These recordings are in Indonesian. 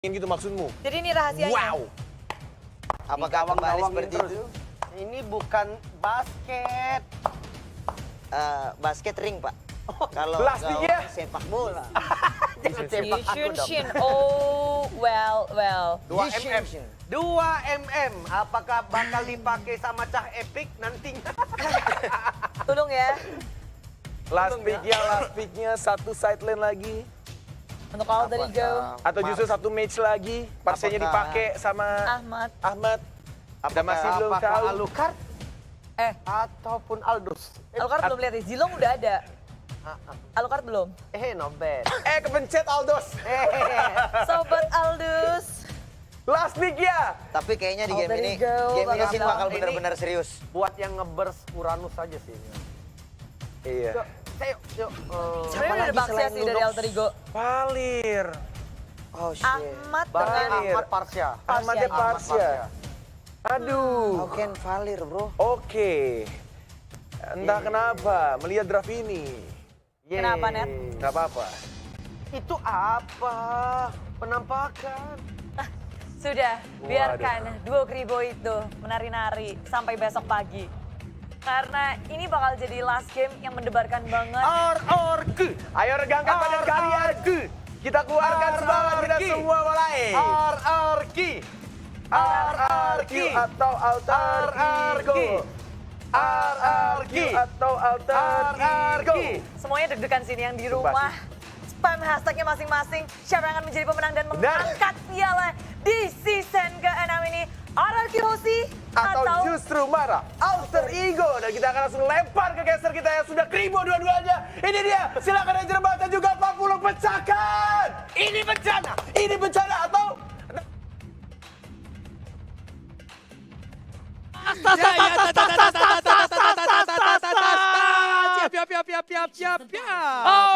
gitu maksudmu? Jadi ini rahasianya. Wow. Apakah kembali seperti terus. itu? Ini bukan basket. Basket ring, Pak. Kalau Plastiknya. gawang sepak bola. Jangan tembak aku dong. Shin. Oh, well. 2 mm. Yishin. 2 mm. Apakah bakal dipakai sama Cah Epic nantinya? Tolong ya. Last picknya satu side lane lagi. Untuk Alter Ego. Atau justru satu match lagi. Parsenya Apakah- dipakai sama Ahmad. Kita masih belum Apakah tahu. Alucard ataupun Aldous? Alucard belum lihat nih. Zilong udah ada. Alucard belum. Not bad. Kepencet Aldos. Sobat Aldous. Last pick ya. Tapi kayaknya di game Alter ini, Ego Shin bakal ini- benar-benar serius. Buat yang nge-burst Uranus aja sih. Iya. Yuk. Sebenarnya ada Baxia selain sih dari Lunox? Alter Ego. Valir. Oh shit. Ahmad Bahkan dengan Valir. Ahmad Parsya. Ahmadnya Ahmad Parsya. Aduh. How can Valir, bro? Oke. Entah kenapa melihat draft ini. Kenapa, Net? Gak apa-apa. Itu apa? Penampakan. Sudah, biarkan duo Kribo itu menari-nari sampai besok pagi. Karena ini bakal jadi last game yang mendebarkan banget. RRQ. Ayo regangkan badan kalian. Kita keluarkan semangat kita semua mulai. RRQ. RRQ atau Alter Ego. RRQ atau Alter Ego. Semuanya deg-degan sini yang di rumah. Spam hashtagnya masing-masing. Siapa yang akan menjadi pemenang dan mengangkat piala di season ke-6 ini? RRQ Hoshi Atau justru marah Alter Ego. Dan kita akan langsung lempar ke caster kita yang sudah kribo dua-duanya. Ini dia, silakan Ranger Bata juga 40 pecahkan. Ini bencana. Ini bencana atau Siap.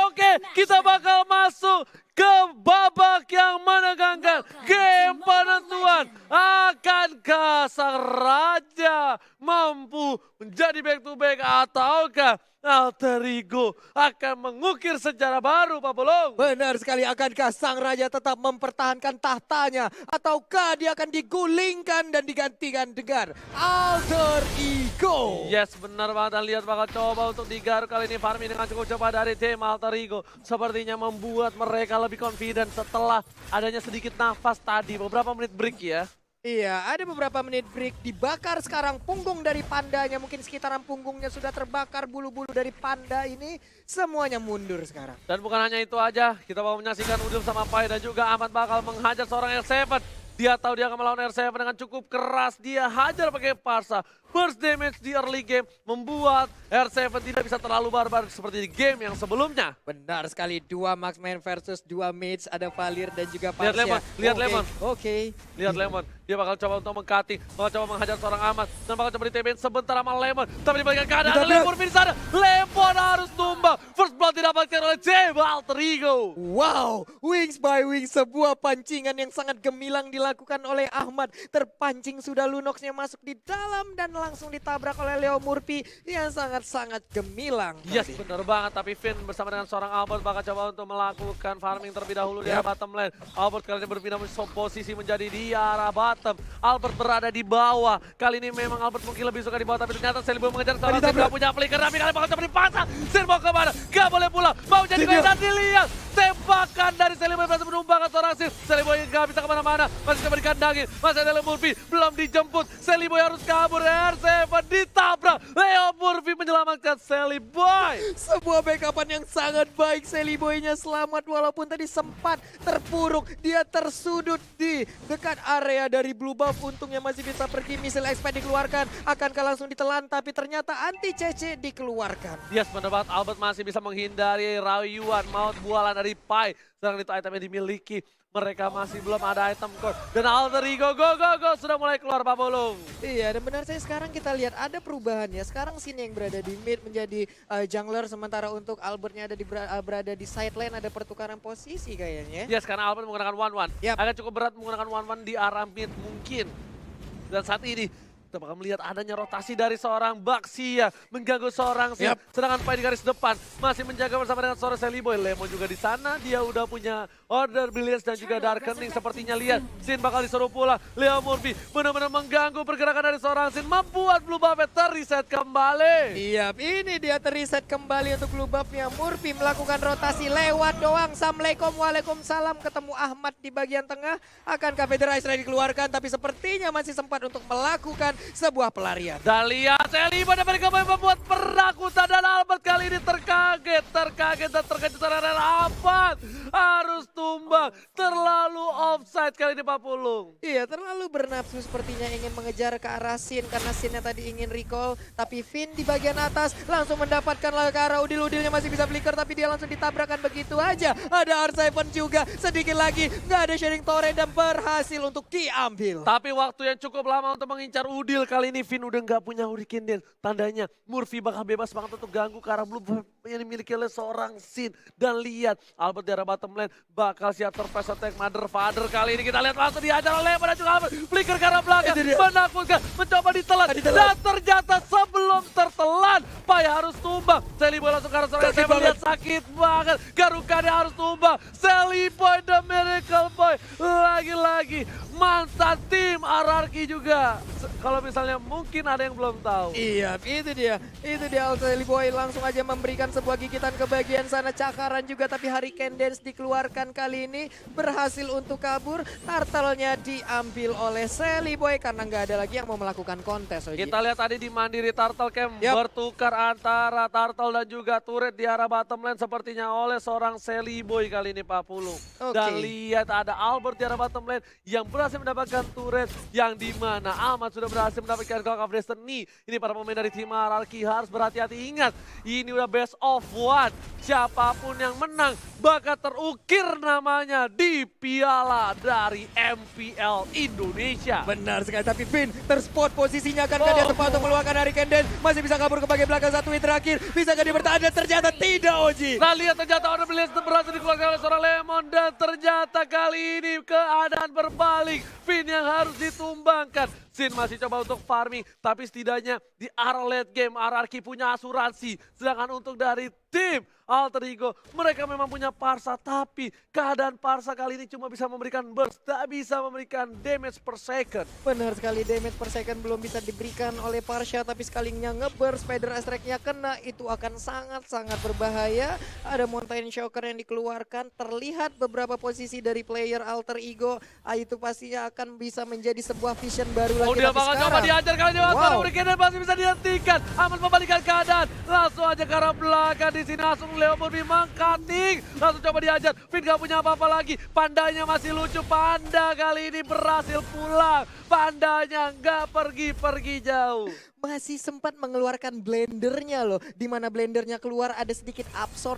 Oke, kita bakal masuk ke babak yang menegangkan. Game penentuan. Akankah sang raja mampu menjadi back to back ataukah Alter Ego akan mengukir sejarah baru, Pak Bolong? Benar sekali, akankah sang raja tetap mempertahankan tahtanya ataukah dia akan digulingkan dan digantikan dengan Alter Ego? Yes, benar banget. Dan lihat bakal coba untuk digaruk kali ini farming dengan cukup cepat dari tim Alter Ego. Sepertinya membuat mereka lebih confident setelah adanya sedikit nafas tadi. Beberapa menit break ya. Iya, ada beberapa menit break, dibakar sekarang punggung dari pandanya, mungkin sekitaran punggungnya sudah terbakar, bulu-bulu dari panda ini semuanya mundur sekarang. Dan bukan hanya itu aja, kita mau menyaksikan Udum sama Pai dan juga Ahmad bakal menghajar seorang R7. Dia tahu dia akan melawan R7 dengan cukup keras, dia hajar pakai Parsa. Burst damage di early game membuat R7 tidak bisa terlalu barbar seperti di game yang sebelumnya. Benar sekali, 2 marksman versus 2 mates, ada Valir dan juga Parsya. Lihat Lemon. Oke. Lihat Lemon, dia bakal coba untuk meng-cutting, bakal coba menghajar seorang Ahmad, dan bakal coba di-TBN sebentar sama Lemon. Tapi dibalikan keadaan, Lemon di sana. Lemon harus tumbang. First blood didapatkan oleh Jeba Alter Ego. Wow, wings by wings, sebuah pancingan yang sangat gemilang dilakukan oleh Ahmad. Terpancing sudah Lunoxnya masuk di dalam dan langsung ditabrak oleh Leo Murphy yang sangat-sangat gemilang. Yes, tadi. benar banget. Tapi Finn bersama dengan seorang Albert bakal coba untuk melakukan farming terlebih dahulu di arah bottom lane. Albert kali ini berpindah posisi menjadi di arah bottom. Albert berada di bawah. Kali ini memang Albert mungkin lebih suka di bawah, tapi ternyata Selibo mengejar seorang Sim gak punya flicker. Tapi kali bakal coba dipasang. Sim mau kemana? Gak boleh pulang. Mau jadi gol dan dilihat. Tembakan dari Selibo yang berhasil menumbangkan seorang Sim. Selibo yang gak bisa kemana-mana. Masih coba dikandangin. Masih ada Leo Murphy. Belum dijemput. Selibo yang harus kabur. R7 ditabrak. Leo Murphy menyelamatkan Seliboy. Sebuah backupan yang sangat baik, Seliboy-nya selamat walaupun tadi sempat terpuruk. Dia tersudut di dekat area dari blue buff, untungnya masih bisa pergi. Misil expand dikeluarkan, akankah langsung ditelan tapi ternyata anti CC dikeluarkan. Yes, benar banget. Albert masih bisa menghindari rayuan maut bualan dari Pai. Sedangkan itu item yang dimiliki. Mereka masih belum ada item core. Dan Alter Ego go sudah mulai keluar, Pak Bolong. Iya, dan benar saya sekarang kita lihat ada perubahan ya. Sekarang Sin yang berada di mid menjadi jungler, sementara untuk Albertnya ada berada di side lane, ada pertukaran posisi kayaknya. Yes, karena Albert menggunakan 1-1. Yap. Agak cukup berat menggunakan 1-1 di arah mid mungkin. Dan saat ini Kita bakal melihat adanya rotasi dari seorang Baxia mengganggu seorang Sin. Sedangkan Pai di garis depan masih menjaga bersama dengan seorang Seliboy. Lemon juga di sana, dia udah punya Order Billions dan juga Darkening. Sepertinya lihat Sin bakal disuruh pulang. Leo Murphy benar-benar mengganggu pergerakan dari seorang Sin, membuat Blue Buff terreset kembali. Iya, ini dia terreset kembali untuk blue buff-nya. Murphy melakukan rotasi lewat doang. Assalamualaikum, waalaikumsalam. Ketemu Ahmad di bagian tengah. Akankah Feder Ice Ray dikeluarkan? Tapi sepertinya masih sempat untuk melakukan sebuah pelarian. Dan lihat Seliboy dapat kembali membuat perakutan dan Albert kali ini terkaget dan terkejut karena Albert harus tumbang. Terlalu offside kali ini Pak Pulung. Iya, terlalu bernafsu sepertinya ingin mengejar ke arah Sin karena Sinnya tadi ingin recall. Tapi Finn di bagian atas langsung mendapatkan ke arah Udil. Udilnya masih bisa flicker tapi dia langsung ditabrakkan begitu aja. Ada R7 juga, sedikit lagi nggak ada sharing torrent dan berhasil untuk diambil. Tapi waktu yang cukup lama untuk mengincar Udil. Kali ini Finn udah nggak punya Hurricane Dance. Tandanya Murphy bakal bebas banget untuk ganggu ke arah Blue Buff yang dimiliki oleh seorang Sin. Dan lihat Albert di arah bottom lane bakal siap surprise attack Mother Father. Kali ini kita lihat langsung dihajar oleh Lemon dan juga Albert. Flicker ke arah belakang, menakutkan, mencoba ditelan. Dan ternyata sebelum tertelan, Pai harus tumbang. Seliboy langsung ke arah seorang yang saya melihat sakit banget. Garukanya harus tumbang. Seliboy the Miracle Boy. Lagi-lagi mantan tim RRQ juga. Kalau misalnya mungkin ada yang belum tahu. Iya, itu dia Seliboy langsung aja memberikan sebuah gigitan ke bagian sana. Cakaran juga tapi Hurricane Dance dikeluarkan kali ini. Berhasil untuk kabur. Turtle-nya diambil oleh Seliboy karena nggak ada lagi yang mau melakukan kontes. Oji. Kita lihat tadi di Mandiri Turtle Camp bertukar antara Turtle dan juga turret di arah bottom lane sepertinya oleh seorang Seliboy kali ini Pak Pulung. Dan lihat ada Albert di arah bottom lane yang berhasil mendapatkan turret yang dimana Ahmad sudah berhasil mendapatkan Clock of Destiny. Ini para pemain dari tim RRQ harus berhati-hati, ingat ini udah best of one. Siapapun yang menang bakal terukir namanya di piala dari MPL Indonesia. Benar sekali, tapi Finn terspot posisinya kan dia tepat untuk meluangkan Hurricane Dance. Masih bisa kabur ke bagian belakang, satu hit terakhir. Bisa gak dia bertahan dan ternyata tidak, Oji. Nah lihat ternyata Order Billions berhasil dikeluarkan oleh seorang Lemon. Dan ternyata kali ini keadaan berbalik. Finn yang harus ditumbangkan. Sin masih coba untuk farming, tapi setidaknya di arah late game RRQ punya asuransi. Sedangkan untuk dari tim Alter Ego, mereka memang punya Parsa, tapi keadaan Parsa kali ini cuma bisa memberikan burst, tak bisa memberikan damage per second. Benar sekali, damage per second belum bisa diberikan oleh Parsa, tapi sekalinya ngeburst, Spider Strike-nya kena, itu akan sangat-sangat berbahaya. Ada Mountain Shocker yang dikeluarkan, terlihat beberapa posisi dari player Alter Ego, itu pastinya akan bisa menjadi sebuah vision baru lagi. Dia bakal coba diajar kali ini, Hurricane masih bisa dihentikan. Ahmad membalikan keadaan, langsung aja ke arah belakang di sini langsung Leo Murphy mengcutting, langsung coba diajar. Finn gak punya apa-apa lagi, Pandanya masih lucu. Panda kali ini berhasil pulang, Pandanya gak pergi-pergi jauh. Masih sempat mengeluarkan blendernya loh, di mana blendernya keluar ada sedikit absorb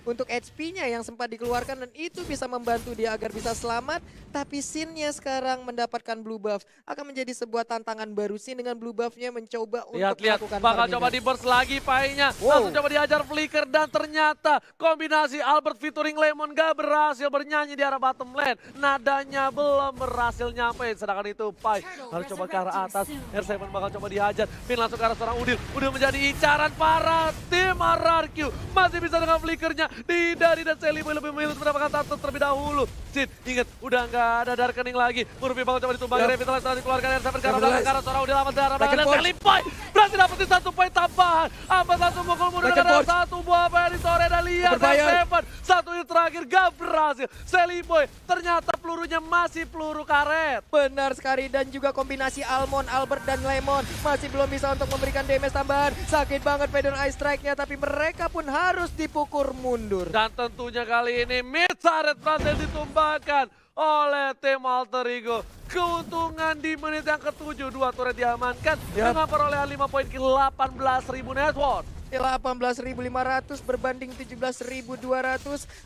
untuk HP-nya yang sempat dikeluarkan dan itu bisa membantu dia agar bisa selamat. Tapi Sin-nya sekarang mendapatkan blue buff, akan menjadi sebuah tantangan baru. Sin dengan blue buff-nya mencoba untuk melakukan bakal coba di burst lagi Pai-nya, langsung coba diajar flicker dan ternyata kombinasi Albert featuring Lemon gak berhasil bernyanyi di arah bottom lane. Nadanya belum berhasil nyampe, sedangkan itu Pai harus coba ke arah atas. R7 bakal coba dihajar, Finn langsung ke arah seorang Udil. Udil menjadi incaran para tim RRQ. Masih bisa dengan flickernya dihindari dan Seliboy lebih memilih untuk mendapatkan turtle terlebih dahulu. Sin, ingat udah nggak ada Darkening lagi. Murphy bakal coba ditumbangi, Revitalize setelah dikeluarkan R7 ke arah belakang, ke arah seorang Udil amat darah belakang dan Seliboy berhasil dapetin 1 poin tambahan. Amat langsung mukul mundur dengan 1 buah dari sore dan lihat R7. 1 hit terakhir gak berhasil. Seliboy ternyata pelurunya masih peluru karet. Benar sekali, dan juga kombinasi Almond, Albert dan Lemon masih belum bisa untuk memberikan damage tambahan. Sakit banget Feather Ice Strike-nya, tapi mereka pun harus dipukul mundur. Dan tentunya kali ini mid turret berhasil ditumbangkan oleh tim Alter Ego. Keuntungan di menit yang ke-7, 2 turret diamankan dengan perolehan 5 poin ke 18.000 net worth. 18.500 berbanding 17.200.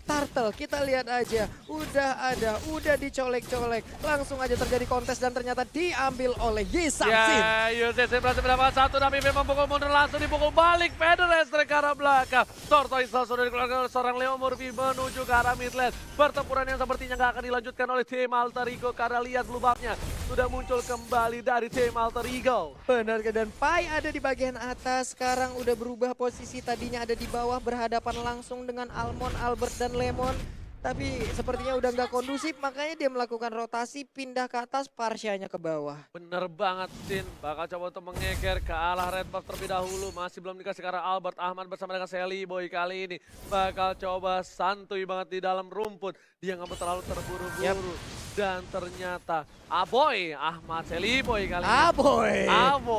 Turtle kita lihat aja, udah dicolek-colek. Langsung aja terjadi kontes dan ternyata diambil oleh Yisam Sin. UCC berhasil mendapatkan 1 tapi memang pukul mundur langsung dipukul balik. Feather Strike ke arah belakang. Tortoise sudah dikeluarkan oleh seorang Leo Murphy menuju ke arah mid lane. Pertempuran yang sepertinya gak akan dilanjutkan oleh tim Alter Ego karena lihat blue buff-nya sudah muncul kembali dari tim Alter Ego. Benar, dan Pai ada di bagian atas, sekarang udah berubah posisi, tadinya ada di bawah berhadapan langsung dengan Almond, Albert, dan Lemon. Tapi sepertinya udah nggak kondusif, makanya dia melakukan rotasi, pindah ke atas, Parsianya ke bawah. Bener banget, Sin. Bakal coba untuk mengeker ke arah Red Buff terlebih dahulu. Masih belum dikasih ke arah Albert. Ahmad bersama dengan Sally Boy kali ini bakal coba santuy banget di dalam rumput. Dia nggak mau terlalu terburu-buru. Dan ternyata Aboy, Ahmad Sally Boy kali ini.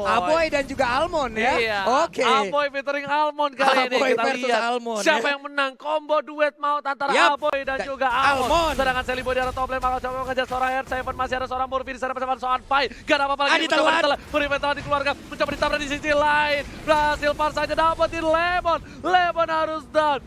Aboy dan juga Almond ya. Iya, Oke. Aboy featuring Almond kali ini. Aboy Kita versus lihat Almond, siapa ya. yang menang. Combo duet maut antara Yap. Aboy dan Dan juga Almond. Almond. Sedangkan Sally Boy di arah top lane bakal coba mengejar seorang R7. Masih ada seorang Murphy di sana bersama seorang Pai. Gak ada apa-apa lagi. Ditelan. Murphy telah dikeluarkan. Mencoba ditabrak di sisi lain. Berhasil Parsa aja dapetin Lemon. Lemon harus down.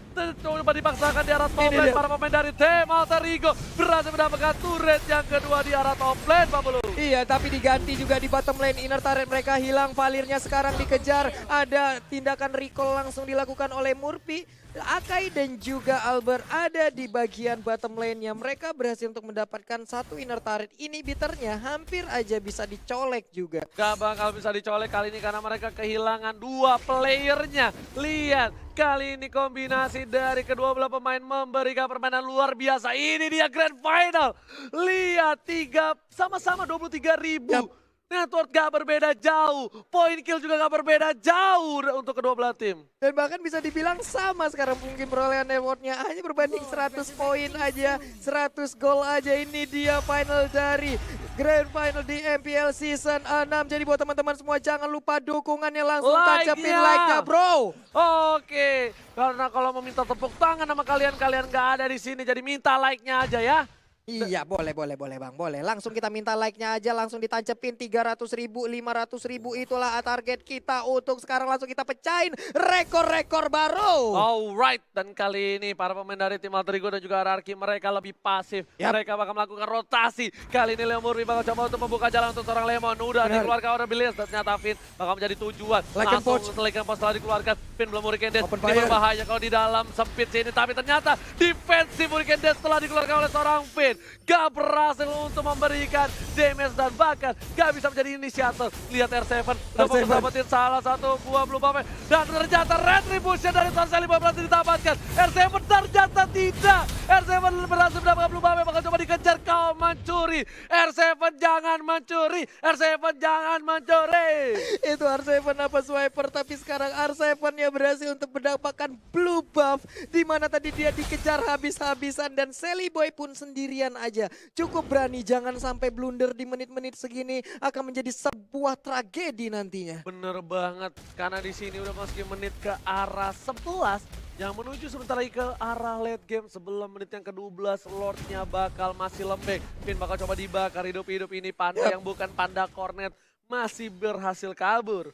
Coba dipaksakan di arah top Ini lane. dia. Para pemain dari tim Alter Ego berhasil mendapatkan turret yang kedua di arah top lane, Pak Bulu. Iya, tapi diganti juga di bottom lane. Inner turret mereka hilang, Valirnya sekarang dikejar. Ada tindakan recall langsung dilakukan oleh Murphy. Akai dan juga Albert ada di bagian bottom lane-nya. Mereka berhasil untuk mendapatkan satu inner turret. Inhibitornya hampir aja bisa dicolek juga. Gak bakal bisa dicolek kali ini karena mereka kehilangan dua playernya. Lihat, kali ini kombinasi dari kedua belah pemain memberikan permainan luar biasa. Ini dia Grand Final. Lihat, sama-sama 23.000. Yap. Network gak berbeda jauh. Point kill juga gak berbeda jauh untuk kedua belah tim. Dan bahkan bisa dibilang sama sekarang mungkin perolehan rewardnya hanya berbanding 100 poin aja, 100 gol aja. Ini dia final dari Grand Final di MPL Season 6. Jadi buat teman-teman semua jangan lupa dukungannya, langsung tancapin like-nya bro. Oke, karena kalau mau minta tepuk tangan sama kalian gak ada di sini. Jadi minta like-nya aja ya. Iya boleh bang, boleh. Langsung kita minta like-nya aja, langsung ditancepin 300.000, 500.000 itulah target kita untuk sekarang langsung kita pecahin rekor-rekor baru. Alright, dan kali ini para pemain dari tim Alter Ego dan juga RRQ mereka lebih pasif. Yap. Mereka bakal melakukan rotasi. Kali ini Leo Murphy bakal coba untuk membuka jalan untuk seorang Lemon. Udah Benar. dikeluarkan order Billions dan ternyata Finn bakal menjadi tujuan. Like and Langsung Poach. Like and Poach setelah dikeluarkan. Finn belum Hurricane Dash. Open Ini fire. berbahaya kalau di dalam sempit sini. Tapi ternyata defensif Hurricane Dash setelah dikeluarkan oleh seorang Finn. Gak berhasil untuk memberikan damage dan bahkan gak bisa menjadi inisiator. Lihat R7 udah mau dapetin salah satu buah blue buff dan ternyata retribution dari Son Sally Boy berhasil didapatkan. R7 ternyata tidak. R7 berhasil mendapatkan blue buff, bakal coba dikejar. Kau mencuri. R7 jangan mencuri. R7 jangan mencuri. Itu R7 apa swiper, tapi sekarang R7-nya berhasil untuk mendapatkan blue buff. Dimana tadi dia dikejar habis-habisan dan Sally Boy pun sendirian aja. Cukup berani, jangan sampai blunder di menit-menit segini akan menjadi sebuah tragedi nantinya. Bener banget, karena di sini udah masukin menit ke arah 11 yang menuju sebentar lagi ke arah late game. Sebelum menit yang ke-12 Lordnya bakal masih lembek. Finn bakal coba dibakar hidup-hidup ini. Panda yang bukan Panda Cornet masih berhasil kabur.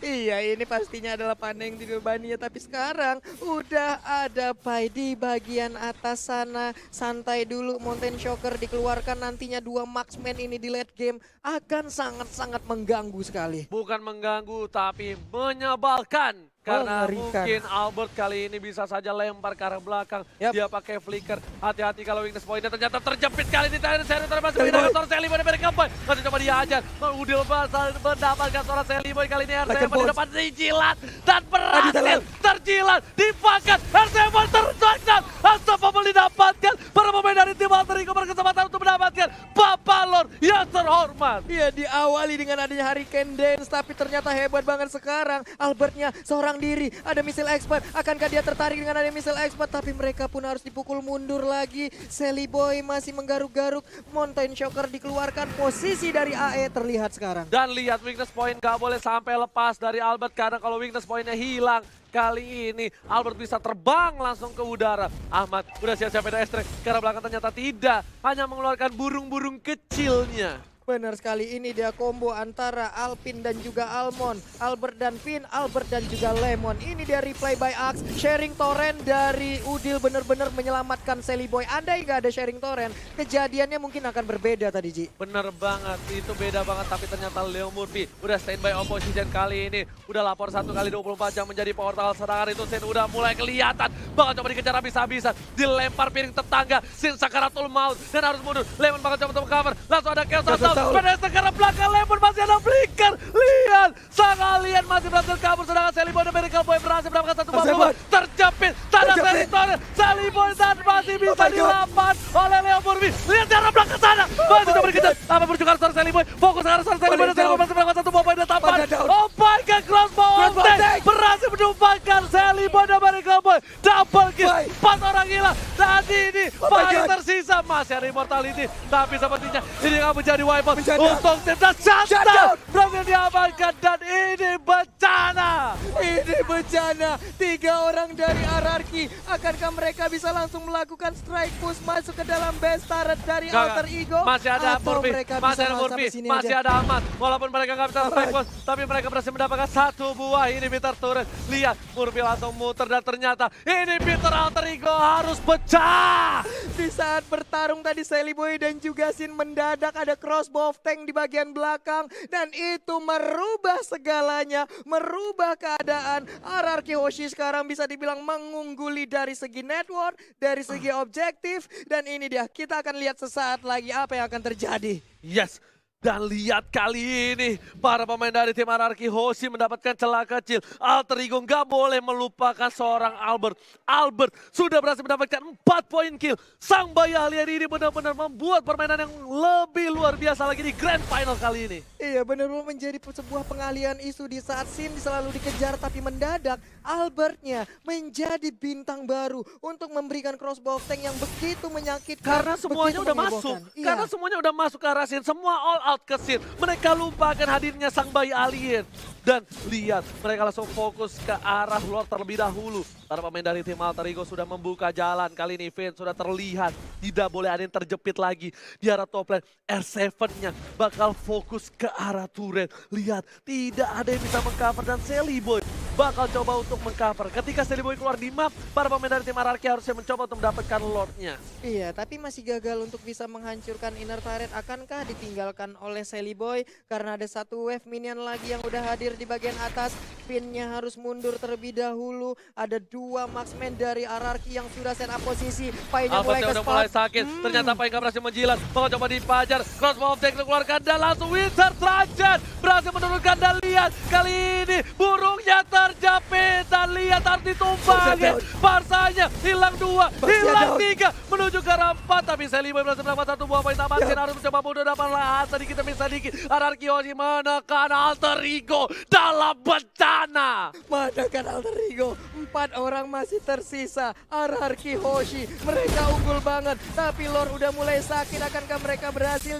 Iya, ini pastinya adalah Panda yang dibebaninya, tapi sekarang udah ada Pai di bagian atas sana. Santai dulu, Mountain Shocker dikeluarkan, nantinya dua marksman ini di late game akan sangat-sangat mengganggu sekali. Bukan mengganggu tapi menyebalkan. Karena Mengerikan. mungkin Albert kali ini bisa saja lempar ke arah belakang. Yap. Dia pakai flicker. Hati-hati kalau weakness pointnya ternyata terjepit kali ini. Seri termasuk pindah ke seorang Sally Boy dari Kempoy. Masih coba dihajar. Udil basal mendapatkan seorang Sally Boy kali ini. R7 di depan dijilat. Dan berhasil terjilat. Dipakat. R7 terjangkau. Unstoppable didapatkan. Para pemain dari tim Alter Ego berkesempatan untuk mendapatkan Papalon yang terhormat. Iya, diawali dengan adanya Hurricane Dance, tapi ternyata hebat banget sekarang. Albertnya seorang diri, ada missile expert. Akankah dia tertarik dengan adanya missile expert? Tapi mereka pun harus dipukul mundur lagi. Sally Boy masih menggaruk-garuk. Mountain Shocker dikeluarkan, posisi dari AE terlihat sekarang. Dan lihat weakness point gak boleh sampai lepas dari Albert karena kalau weakness pointnya hilang kali ini Albert bisa terbang langsung ke udara. Ahmad udah siap-siap beda extract karena belakang ternyata tidak, hanya mengeluarkan burung-burung kecilnya. Benar sekali, ini dia combo antara Alpin dan juga Almond. Albert dan Finn, Albert dan juga Lemon. Ini dia replay by Axe, sharing torrent dari Udil benar-benar menyelamatkan Sally Boy. Andai nggak ada sharing torrent, kejadiannya mungkin akan berbeda tadi Ji. Bener banget, itu beda banget tapi ternyata Leo Murphy udah standby opposition kali ini. Udah lapor 1 kali 24 jam menjadi portal serangan itu. Sin udah mulai kelihatan, bakal coba dikejar habis-habisan. Dilempar piring tetangga, Sin sakaratul maut dan harus mundur. Lemon bakal coba untuk cover, langsung ada chaos assault. Pedestrian belakang Lemon masih ada flicker. Lihat, sang alien masih berhasil kabur sedangkan Seliboy dan Miracle Boy berhasil mendapatkan satu bom. Terjepit, tanda teritori. Seliboy dan masih bisa dilapan oleh Leo Murphy. Lihat cara belakang sana. Masih coba dikejar. Apa berjuang seorang Seliboy. Fokus ke arah seorang Seliboy dan Seliboy masih mendapatkan satu bom dan tapan. Oh my god, crossbow Optek berhasil menumpahkan Seliboy dan Miracle Boy. Double kill, 4 orang hilang. Dan ini paling tersisa masih ada immortality. Tapi sepertinya ini akan menjadi wipeout untuk tim dan shutdown. Berhasil diamankan dan ini bencana. Ini bencana. 3 orang dari RRQ. Akankah mereka bisa langsung melakukan strike push masuk ke dalam base turret dari Alter Ego? Masih ada Atau Murphy, mereka masih bisa ada langsung Murphy, sampai sini masih aja? ada Ahmad. Walaupun mereka nggak bisa strike force, tapi mereka berhasil mendapatkan 1 buah inhibitor turret. Lihat, Murphy langsung muter dan ternyata inhibitor Alter Ego harus pecah. Di saat bertarung tadi Seliboy dan juga Sin mendadak ada crossbow of tank di bagian belakang. Dan itu merubah segalanya, merubah keadaan. RRQ Hoshi sekarang bisa dibilang mengungguli dari segi network, dari segi objektif. Dan ini dia, kita akan lihat sesaat lagi apa yang akan terjadi. Yes. Dan lihat kali ini, para pemain dari tim RRQ Hoshi mendapatkan celah kecil. Alter Ego nggak boleh melupakan seorang Albert. Albert sudah berhasil mendapatkan 4 poin kill. Sang bayi alien ini benar-benar membuat permainan yang lebih luar biasa lagi di Grand Final kali ini. Iya, benar-benar menjadi sebuah pengalian isu di saat Sin selalu dikejar tapi mendadak Albertnya menjadi bintang baru untuk memberikan crossbow tank yang begitu menyakitkan. Karena semuanya begitu udah menghebohkan. masuk. Iya. Karena semuanya udah masuk ke arah Sin. Semua all out ke Sin. Mereka lupakan hadirnya sang bayi alien. Dan lihat, mereka langsung fokus ke arah Lord terlebih dahulu. Para pemain dari tim Alter Ego sudah membuka jalan. Kali ini Vayne sudah terlihat. Tidak boleh ada yang terjepit lagi. Di arah top lane, R7-nya bakal fokus ke arah turret. Lihat, tidak ada yang bisa mengcover dan Seliboy bakal coba untuk mengcover. Ketika Seliboy keluar di map, para pemain dari tim RRQ harusnya mencoba untuk mendapatkan Lord-nya. Iya, tapi masih gagal untuk bisa menghancurkan inner turret. Akankah ditinggalkan oleh Seliboy? Karena ada satu wave minion lagi yang udah hadir di bagian atas. Pinnya harus mundur terlebih dahulu. Ada 2 marksman dari RRQ yang sudah set up posisi. Painya mulai ke udah spot. mulai sakit. Ternyata Pai nggak berhasil menjilat. Bakal coba dipajar. Crossbow of Deck dikeluarkan dan langsung Winter Trajan berhasil menurunkan dan lihat. Kali ini burungnya terjepit dan lihat harus ditumpangin. Barsanya hilang 2, hilang 3. Menuju ke arah 4. Tapi Seliboy berhasil mendapatkan 1 buah poin tambahan. Sin harus mencoba mundur dapat lahan sedikit demi sedikit. RRQ Hoshi menekan Alter Ego dalam bencana. Manakan Alter Ego, 4 orang masih tersisa. RRQ Hoshi, mereka unggul banget. Tapi Lord udah mulai sakit. Akankah mereka berhasil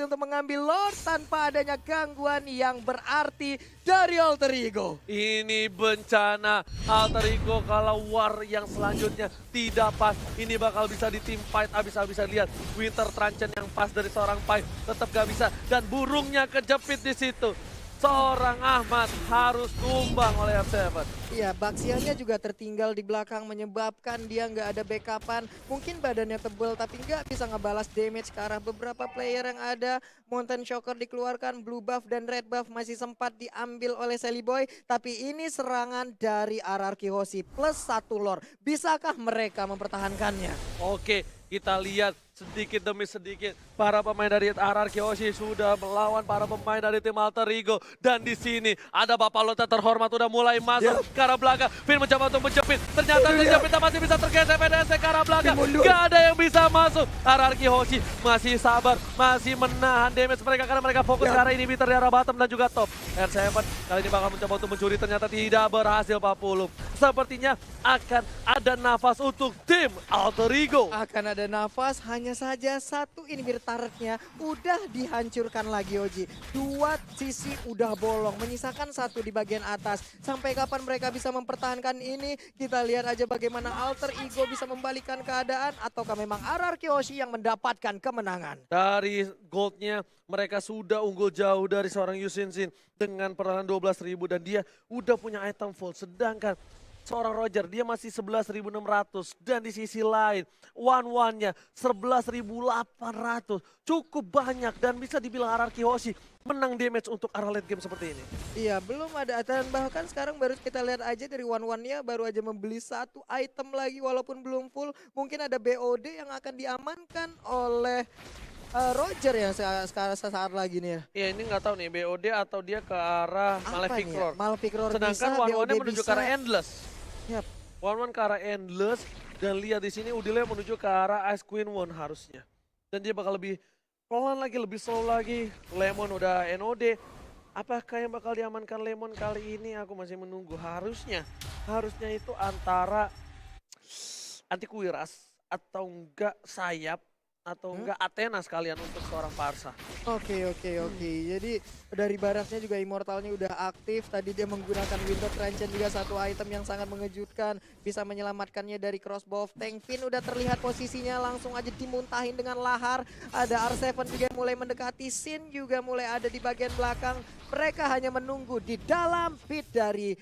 untuk mengambil Lord tanpa adanya gangguan yang berarti dari Alter Ego? Ini bencana. Alter Ego kalau war yang selanjutnya tidak pas, ini bakal bisa di team fight habis-habisan. Lihat Winter Truncheon yang pas dari seorang Pai tetap gak bisa dan burungnya kejepit di situ. Seorang Ahmad harus tumbang oleh R7. Iya, Baxiannya juga tertinggal di belakang menyebabkan dia nggak ada backupan. Mungkin badannya tebel tapi nggak bisa ngebalas damage ke arah beberapa player yang ada. Mountain Shocker dikeluarkan, blue buff dan red buff masih sempat diambil oleh Seliboy. Tapi ini serangan dari RRQ Hoshi plus 1 Lord. Bisakah mereka mempertahankannya? Oke, kita lihat sedikit demi sedikit para pemain dari RRQ Hoshi sudah melawan para pemain dari tim Alter Ego. Dan di sini ada Bapak Lota terhormat udah mulai masuk ke arah belakang. Vayne mencoba untuk menjepit. Ternyata terjepit masih bisa tergeser PDS ke arah belakang. Gak ada yang bisa masuk. RRQ Hoshi masih sabar, masih menahan damage mereka karena mereka fokus ke arah inhibitor di arah bottom dan juga top. R7 kali ini bakal mencoba untuk mencuri, ternyata tidak berhasil Pak Pulung. Sepertinya akan ada nafas untuk tim Alter Ego. Akan ada nafas, hanya saja satu inhibitor turretnya udah dihancurkan lagi Oji. 2 sisi udah bolong, menyisakan 1 di bagian atas. Sampai kapan mereka bisa mempertahankan ini? Kita lihat aja bagaimana Alter Ego bisa membalikan keadaan ataukah memang RRQ Hoshi yang mendapatkan kemenangan. Dari goldnya mereka sudah unggul jauh dari seorang Yusin Sin dengan perlahan 12.000 dan dia udah punya item full. Sedangkan seorang Roger dia masih 11.600 dan di sisi lain one-one-nya 11.800. Cukup banyak dan bisa dibilang RRQ Hoshi menang damage untuk arah late game seperti ini. Iya, belum ada dan bahkan sekarang baru kita lihat aja dari one-one-nya baru aja membeli 1 item lagi walaupun belum full. Mungkin ada BOD yang akan diamankan oleh Roger ya sekarang sesaat lagi nih ya. Ya ini nggak tahu nih BOD atau dia ke arah Apa Malefic nih ya? Roar. Malefic Roar Sedangkan bisa, One-One BOD menuju ke bisa. arah Endless. Yap. One-One ke arah Endless dan lihat di sini Udile menuju ke arah Ice Queen One harusnya. Dan dia bakal lebih pelan lagi, lebih slow lagi. Lemon udah NOD. Apakah yang bakal diamankan Lemon kali ini? Aku masih menunggu. Harusnya itu antara Antikuiras atau enggak Sayap atau enggak Athena sekalian untuk seorang Parsa. Oke. Jadi dari baratnya juga Immortalnya udah aktif. Tadi dia menggunakan Window Transcend juga satu item yang sangat mengejutkan. Bisa menyelamatkannya dari crossbow of tank. Finn udah terlihat posisinya langsung aja dimuntahin dengan lahar. Ada R7 juga yang mulai mendekati. Sin juga mulai ada di bagian belakang. Mereka hanya menunggu di dalam pit dari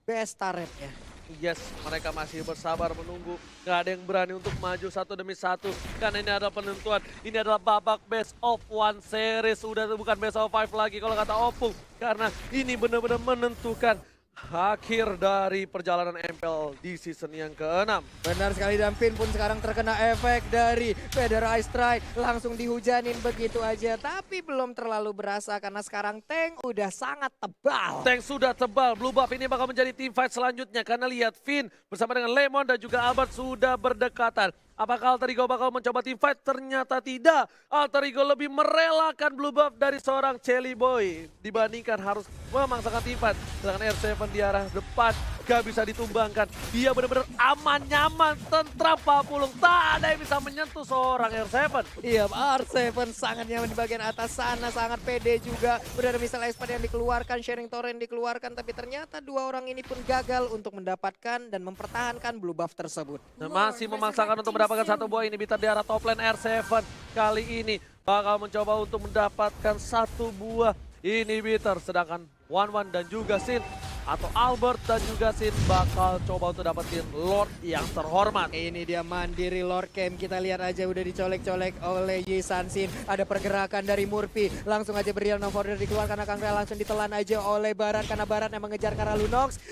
best turretnya. Yes, mereka masih bersabar menunggu. Gak ada yang berani untuk maju satu demi satu. Karena ini adalah penentuan. Ini adalah babak best of 1 series. Udah bukan best of 5 lagi kalau kata Opung. Karena ini benar-benar menentukan akhir dari perjalanan MPL di season yang ke-6. Benar sekali, dan Finn pun sekarang terkena efek dari Feather Ice Strike. Langsung dihujanin begitu aja. Tapi belum terlalu berasa karena sekarang tank udah sangat tebal. Tank sudah tebal, Blue Buff ini bakal menjadi team fight selanjutnya. Karena lihat Finn bersama dengan Lemon dan juga Albert sudah berdekatan. Apakah Alter Ego bakal mencoba team fight? Ternyata tidak. Alter Ego lebih merelakan Blue Buff dari seorang Chelly Boy dibandingkan harus memaksakan team fight. Sedangkan R7 di arah depan gak bisa ditumbangkan. Dia benar-benar aman, nyaman, tentram Papulung. Tak ada yang bisa menyentuh seorang R7. Iya, R7 sangat nyaman di bagian atas sana, sangat pede juga. Udah ada missile expert yang dikeluarkan, sharing torrent dikeluarkan, tapi ternyata dua orang ini pun gagal untuk mendapatkan dan mempertahankan Blue Buff tersebut. Dan masih memaksakan untuk mendapatkan satu buah inhibitor di arah top lane. R7 kali ini bakal mencoba untuk mendapatkan satu buah inhibitor. Sedangkan One dan juga Sin atau Albert dan juga Sin bakal coba untuk dapetin Lord yang terhormat. Ini dia mandiri Lord Camp. Kita lihat aja udah dicolek-colek oleh Yi Sansin. Ada pergerakan dari Murphy. Langsung aja Brilliant of Order dikeluarkan. Kang Rel langsung ditelan aja oleh Barat. Karena Barat yang mengejar karena Lunox.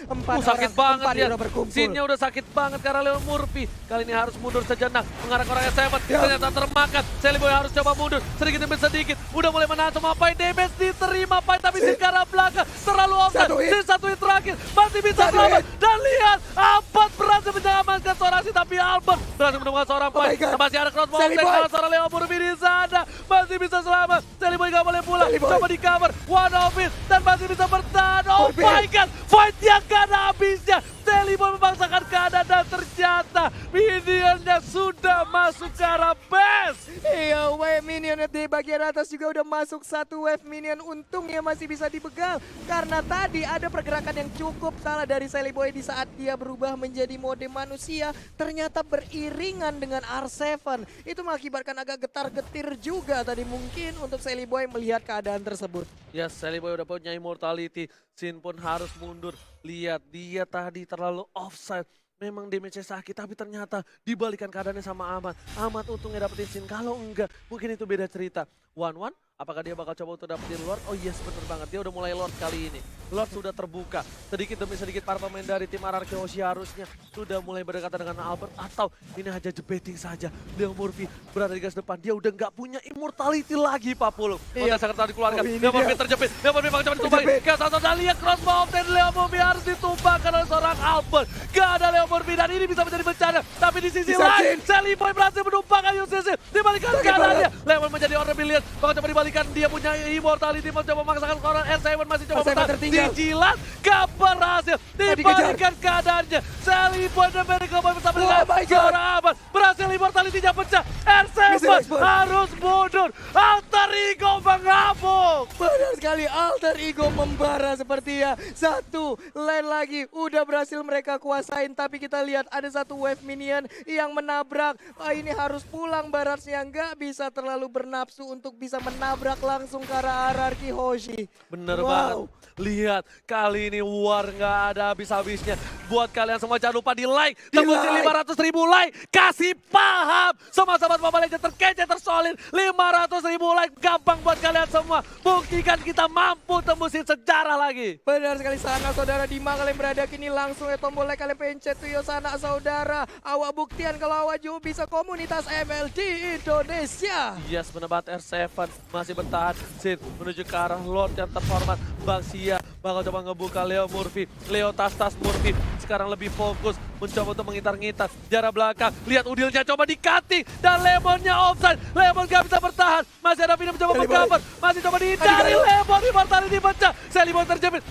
Sakit banget ya. hero berkumpul. Sinnya udah sakit banget karena Leo Murphy. Kali ini harus mundur sejenak. Mengarah ke orang S7. Ternyata termakan. Sally Boy harus coba mundur. Sedikit demi sedikit. Udah mulai menahan semua fight. Damage diterima fight. Tapi Sin ke arah belakang. Terlalu offset. Sin satu hit terakhir. Masih bisa selamat. Dan lihat. Albert berhasil menyelamatkan seorang Sin. Tapi Albert berhasil menemukan seorang fight. Masih ada crossbow. Kalau seorang Leo Murphy di sana. Masih bisa selamat. Sally Boy gak boleh pulang. Coba di cover. One of it. Dan masih bisa bertahan. Oh my god. Fight yang gak ada habisnya. Sally Boy memaksakan keadaan dan ternyata minionnya sudah masuk ke arah base. Iya, wave minion di bagian atas juga udah masuk satu wave minion. Untungnya masih bisa dibegal. Karena tadi ada pergerakan yang cukup salah dari Sally Boy di saat dia berubah menjadi mode manusia. Ternyata beriringan dengan R7. Itu mengakibatkan agak getar-getir juga tadi mungkin untuk Sally Boy melihat keadaan tersebut. Ya, Sally Boy udah punya immortality. Sin pun harus mundur. Lihat, dia tadi terlalu offside. Memang damage-nya sakit, tapi ternyata dibalikan keadaannya sama Ahmad. Ahmad untungnya dapetin Sin, kalau enggak mungkin itu beda cerita. One, apakah dia bakal coba untuk dapetin Lord? Oh yes, bener banget, dia udah mulai Lord kali ini. Lord sudah terbuka, sedikit demi sedikit para pemain dari tim RRQ Hoshi harusnya sudah mulai berdekatan dengan Albert. Atau ini hanya jebeting saja, Leo Murphy berada di garis depan, dia udah nggak punya immortality lagi Pak Pulung. Iya. Sangat tadi dikeluarkan, Leo Murphy terjepit, Leo Murphy bakal coba ditumbangin. Kesan dan lihat crossbow dan Leo Murphy harus ditumbangkan oleh seorang Albert. Gak ada Leo Murphy dan ini bisa menjadi bencana. Tapi di sisi lain, Sally Boy berhasil menumpangkan UCC. Dibalikan keadaannya, Lemon menjadi order billion. Bakal coba dibalikan, dia punya immortality, mau coba memaksakan orang R7 masih coba bertahan. Dijilat, gak berhasil. Dibalikan keadaannya, Sally Boy dan Miracle Boy bersama dengan seorang Ahmad. Berhasil immortality-nya pecah. R7 harus mundur. Alter Ego mengamuk. Benar sekali, Alter Ego membara sepertinya. Satu lane lagi udah berhasil mereka kuasain. Tapi kita lihat ada satu wave minion yang menabrak. Ini harus pulang Baratnya, nggak bisa terlalu bernafsu untuk bisa menabrak langsung ke arah RRQ Hoshi. Bener banget. Lihat, kali ini war nggak ada habis-habisnya. Buat kalian semua jangan lupa di like. Tembusin 500.000 like. Kasih paham. Semua sahabat Mobile Legends terkece, tersolid. 500.000 like. Gampang buat kalian semua. Buktikan kita mampu tembusin sejarah lagi. Benar sekali sana saudara, di mana kalian berada kini langsung ya tombolnya kalian pencet tuh ya sana saudara. Awak buktian kalau awak juga bisa komunitas ML di Indonesia. Yes, menebat R7 masih bertahan. Sin menuju ke arah Lord yang terhormat. Bang Sia bakal coba ngebuka Leo Murphy. Leo tas-tas Murphy sekarang lebih fokus mencoba untuk mengitar-ngitar jarak belakang. Lihat Udilnya coba di-cutting dan Lemonnya offside. Lemon gak bisa bertahan. Masih ada Vina mencoba mengcover. Masih coba dihindari Lemon. Immortality pecah. Sally Boy terjepit.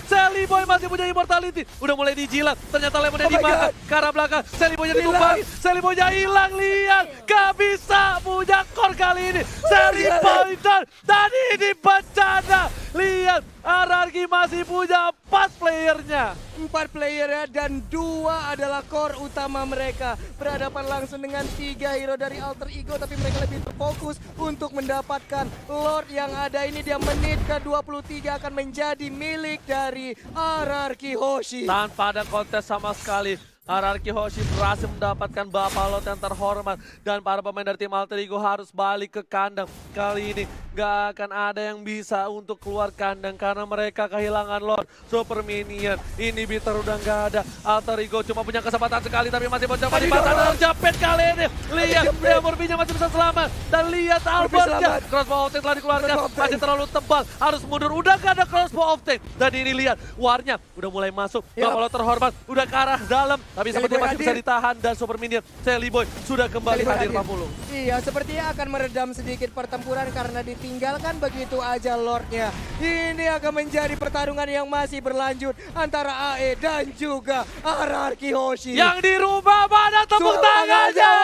Sally Boy masih punya Immortality. Udah mulai dijilat. Ternyata Lemonnya dimakan. Ke arah belakang. Sally Boynya ditumpangi. Sally Boynya hilang. Lihat. Gak bisa punya core kali ini. Sally Boy dan ini bencana. Lihat. RRQ masih punya 4 playernya. 4 player ya, dan 2 adalah core utama mereka. Berhadapan langsung dengan 3 hero dari Alter Ego, tapi mereka lebih terfokus untuk mendapatkan Lord yang ada ini. Dia menit ke-23 akan menjadi milik dari RRQ Hoshi. Tanpa ada kontes sama sekali. RRQ Hoshi berhasil mendapatkan Bapalot yang terhormat. Dan para pemain dari tim Alter Ego harus balik ke kandang. Kali ini gak akan ada yang bisa untuk keluar kandang karena mereka kehilangan Lord. Super Minion, inhibitor udah gak ada. Alter Ego cuma punya kesempatan sekali tapi masih mencoba dipasang dalam japet kali ini. Lihat, Leo Murphy-nya masih bisa selamat. Dan lihat Albertnya, crossbow of tank telah dikeluarkan. Masih terlalu tebal, harus mundur. Udah gak ada crossbow of tank. Dan ini lihat, warnya udah mulai masuk. Bapalot terhormat, udah ke arah dalam. Tapi sepertinya masih bisa ditahan dan Super Minion Sally Boy sudah kembali hadir 50. Iya, sepertinya akan meredam sedikit pertempuran karena ditinggalkan begitu aja Lordnya. Ini akan menjadi pertarungan yang masih berlanjut antara AE dan juga RRQ Hoshi. Yang di rumah mana tepuk tangannya?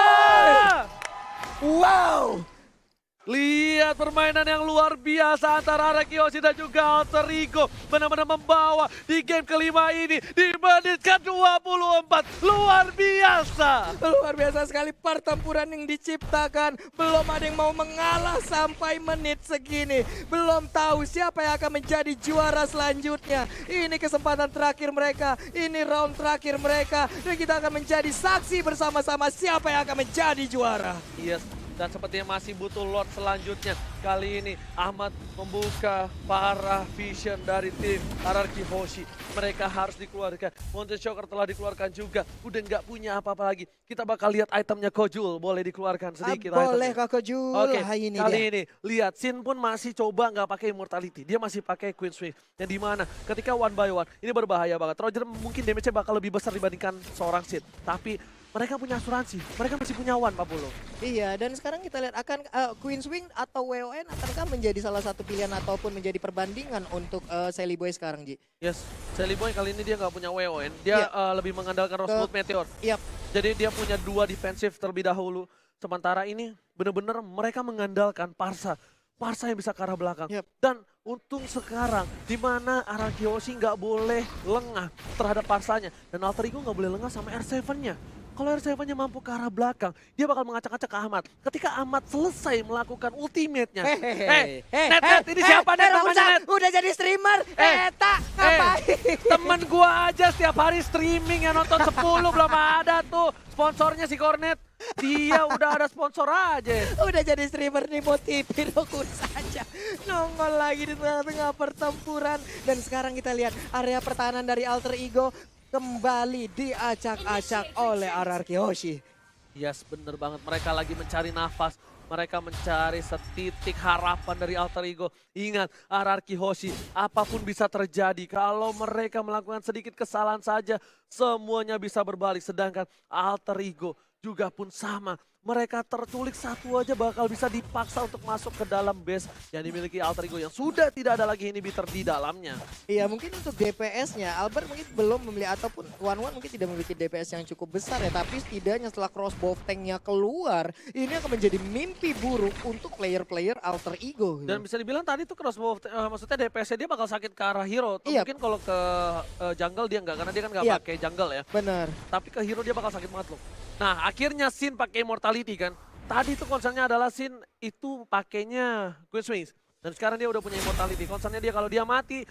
Wow! Lihat permainan yang luar biasa antara RRQ Hoshi dan juga Alter Ego. Benar-benar membawa di game kelima ini di menit ke-24. Luar biasa. Luar biasa sekali pertempuran yang diciptakan. Belum ada yang mau mengalah sampai menit segini. Belum tahu siapa yang akan menjadi juara selanjutnya. Ini kesempatan terakhir mereka. Ini round terakhir mereka. Dan kita akan menjadi saksi bersama-sama siapa yang akan menjadi juara. Yes. Dan sepertinya masih butuh Lord selanjutnya. Kali ini Ahmad membuka para vision dari tim RRQ Hoshi. Mereka harus dikeluarkan. Mountain Shocker telah dikeluarkan juga. Udah nggak punya apa-apa lagi. Kita bakal lihat itemnya Kojul. Boleh dikeluarkan sedikit. Boleh itemnya. Kak Kojul. Oke, Ini kali dia. ini lihat Sin pun masih coba nggak pakai Immortality. Dia masih pakai Queen Swift. Yang dimana ketika one by one ini berbahaya banget. Roger mungkin damage-nya bakal lebih besar dibandingkan seorang Sin. Tapi mereka punya asuransi, mereka masih punya one Pak Polo. Iya, dan sekarang kita lihat akan Queen Swing atau WON akankah menjadi salah satu pilihan ataupun menjadi perbandingan untuk Sally Boy sekarang, Ji? Yes, Sally Boy kali ini dia nggak punya WON, dia lebih mengandalkan Rosewood Meteor. Yap. Jadi dia punya 2 defensif terlebih dahulu. Sementara ini benar-benar mereka mengandalkan Parsa. Parsa yang bisa ke arah belakang. Yep. Dan untung sekarang di mana RRQ Hoshi nggak boleh lengah terhadap Parsanya. Dan Alter Ego nggak boleh lengah sama R7-nya. Kalau R7-nya mampu ke arah belakang, dia bakal mengacak-acak ke Ahmad. Ketika Ahmad selesai melakukan ultimate-nya. Net, ini siapa Net namanya Net? Udah jadi streamer, Eta, ngapain? Temen gua aja setiap hari streaming yang nonton 10 belum ada tuh. Sponsornya si Cornet. Dia udah ada sponsor aja. Udah jadi streamer nih, motivin aku saja. Nongol lagi di tengah-tengah pertempuran. Dan sekarang kita lihat area pertahanan dari Alter Ego kembali diacak-acak oleh RRQ Hoshi. Yes, bener banget. Mereka lagi mencari nafas. Mereka mencari setitik harapan dari Alter Ego. Ingat, RRQ Hoshi, apapun bisa terjadi. Kalau mereka melakukan sedikit kesalahan saja, semuanya bisa berbalik. Sedangkan Alter Ego juga pun sama. Mereka terculik satu aja bakal bisa dipaksa untuk masuk ke dalam base yang dimiliki Alter Ego yang sudah tidak ada lagi inhibitor di dalamnya. Iya, mungkin untuk DPS-nya Albert mungkin belum memiliki ataupun One mungkin tidak memiliki DPS yang cukup besar ya, tapi setidaknya setelah crossbow tank-nya keluar, ini akan menjadi mimpi buruk untuk player-player Alter Ego. Dan bisa dibilang tadi tuh crossbow, maksudnya DPS-nya dia bakal sakit ke arah hero. Iya. Mungkin kalau ke jungle dia enggak, karena dia kan nggak Iya. pakai jungle ya. Benar. Tapi ke hero dia bakal sakit banget loh. Nah akhirnya Sin pakai Immortality kan. Tadi tuh concernnya adalah Sin itu pakainya Queen Swings. Dan sekarang dia udah punya Immortality. Concernnya dia kalau dia mati,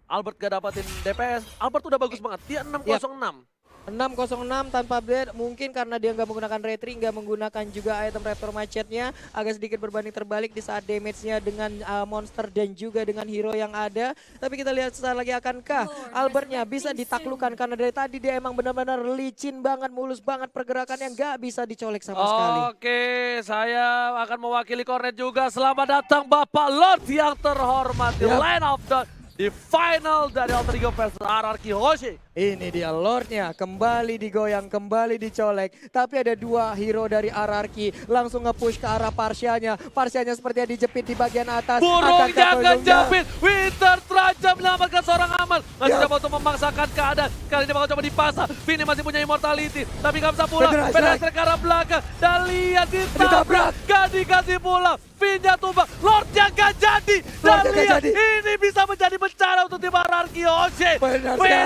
Albert gak dapatin DPS. Albert udah bagus banget, dia 606. 606 tanpa blade, mungkin karena dia nggak menggunakan retri, nggak menggunakan juga item raptor macetnya, agak sedikit berbanding terbalik di saat damage-nya dengan monster dan juga dengan hero yang ada. Tapi kita lihat sesaat lagi akankah Albertnya bisa ditaklukkan, karena dari tadi dia emang benar-benar licin banget, mulus banget pergerakannya, nggak bisa dicolek sama sekali. Oke, saya akan mewakili Cornet juga. Selamat datang Bapak Lord yang terhormat di Line of the di final dari Alter Ego versus RRQ Hoshi. Ini dia Lordnya, kembali digoyang, kembali dicolek. Tapi ada dua hero dari RRQ langsung nge-push ke arah Parsianya. Parsianya sepertinya dijepit di bagian atas. Burungnya kejepit, Winter terancam menyelamatkan seorang Amal. Masih coba untuk memaksakan keadaan. Kali ini bakal coba dipasang. Vini masih punya immortality, tapi gak bisa pulang. Pedestrian ke arah belakang. Dan lihat ditabrak, gak dikasih pulang. Vinnya tumbang, Lordnya gak jadi. Dan lihat ini bisa menjadi bencana untuk tim RRQ Hoshi.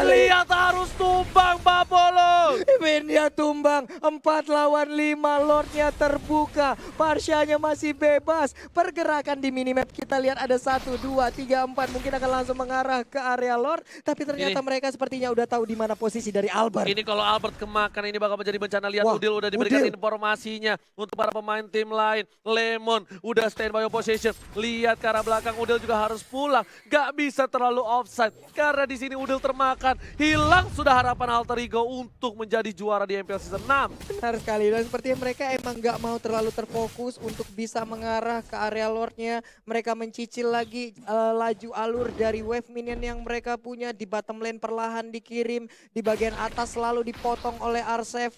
Lihat harus tumbang Babolo. Vinnya tumbang, 4 lawan 5, Lordnya terbuka. Parsianya masih bebas. Pergerakan di minimap kita lihat ada 1, 2, 3, 4. Mungkin akan langsung mengarah ke area Lord. Tapi ternyata mereka sepertinya udah tahu di mana posisi dari Albert. Ini kalau Albert kemakan ini bakal menjadi bencana. Lihat Udil udah diberikan informasinya untuk para pemain tim lain. Lemon udah standby opposition. Lihat ke arah belakang, Udil juga harus pulang. Gak bisa terlalu offside karena di sini Udil termakan. Hilang sudah harapan Alter Ego untuk menjadi juara di MPL Season 6. Benar sekali, dan sepertinya mereka emang gak mau terlalu terfokus untuk bisa mengarah ke area Lordnya. Mereka mencicil lagi laju alur dari wave minion yang mereka punya. Di bottom lane perlahan dikirim, di bagian atas selalu dipotong oleh R7.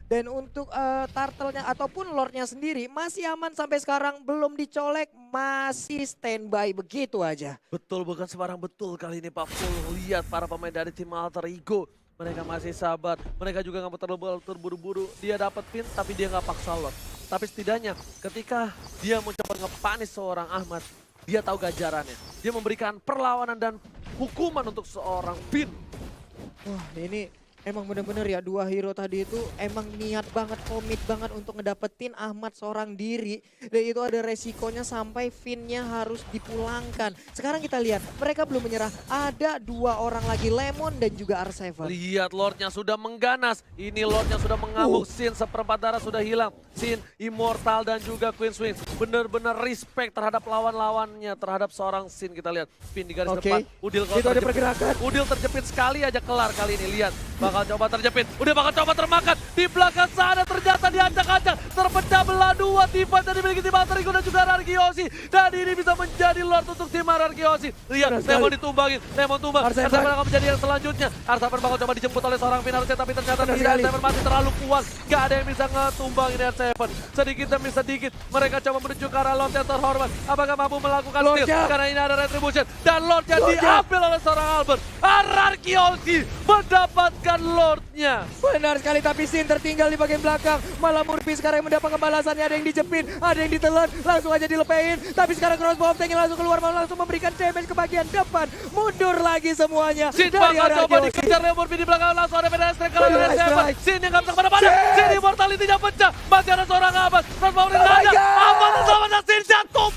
Dan untuk turtle-nya ataupun Lordnya sendiri masih aman sampai sekarang, belum dicolek, masih standby begitu aja. Betul, bukan sembarang betul kali ini Pak Full. Lihat para pemain dari tim Alter Ego. Mereka masih sabar, mereka juga nggak mau terlalu terburu-buru. Dia dapat pin tapi dia nggak paksa Lord. Tapi setidaknya ketika dia mencoba ngepanis seorang Ahmad, dia tahu ganjarannya. Dia memberikan perlawanan dan hukuman untuk seorang pin. Wah, ini emang bener-bener ya, dua hero tadi itu emang niat banget, komit banget untuk ngedapetin Ahmad seorang diri. Dan itu ada resikonya sampai Finnya harus dipulangkan. Sekarang kita lihat, mereka belum menyerah. Ada 2 orang lagi, Lemon dan juga R7. Lihat Lordnya sudah mengganas. Ini Lordnya sudah mengamuk. Sin seperempat darah sudah hilang. Sin, Immortal dan juga Queen Swing. Benar-benar respect terhadap lawan-lawannya. Terhadap seorang Sin, kita lihat. Pin di garis depan. Udil kalau itu ada pergerakan. Udil terjepit sekali aja, kelar kali ini. Lihat. Bakal coba terjepit, udah bakal coba termakan. Di belakang sana ternyata diacak-acak. Terpecah belah 2 tim fight yang dimiliki tim Alter Ego dan juga RRQ Hoshi. Dan ini bisa menjadi Lord untuk tim RRQ Hoshi. Lihat, Lemon ditumbangin, Lemon tumbang. R7 akan menjadi yang selanjutnya. R7 bakal coba dijemput oleh seorang Finarusnya, tapi ternyata tidak. R7 masih terlalu kuat. Gak ada yang bisa ngetumbangin R7. Sedikit demi sedikit, mereka coba menuju ke arah Lord yang terhormat. Apakah mampu melakukan steal? Karena ini ada retribution. Dan Lordnya diambil oleh seorang Albert. RRQ Hoshi mendapatkan Lordnya. Benar sekali, tapi Sin tertinggal di bagian belakang. Malah Murphy sekarang yang mendapat kebalasannya. Ada yang dijepit, ada yang ditelan, langsung aja dilepein. Tapi sekarang crossbow of tank langsung keluar, malah langsung memberikan damage ke bagian depan. Mundur lagi semuanya. Sin bakal coba dikejar oleh Murphy di belakang, langsung ada pedestrian kalau ada Seven. Sin yang gak bisa kemana-mana. Sin immortality-nya pecah. Masih ada seorang Abad. Crossbow di belakang. Abad selamat, Sin jatuh.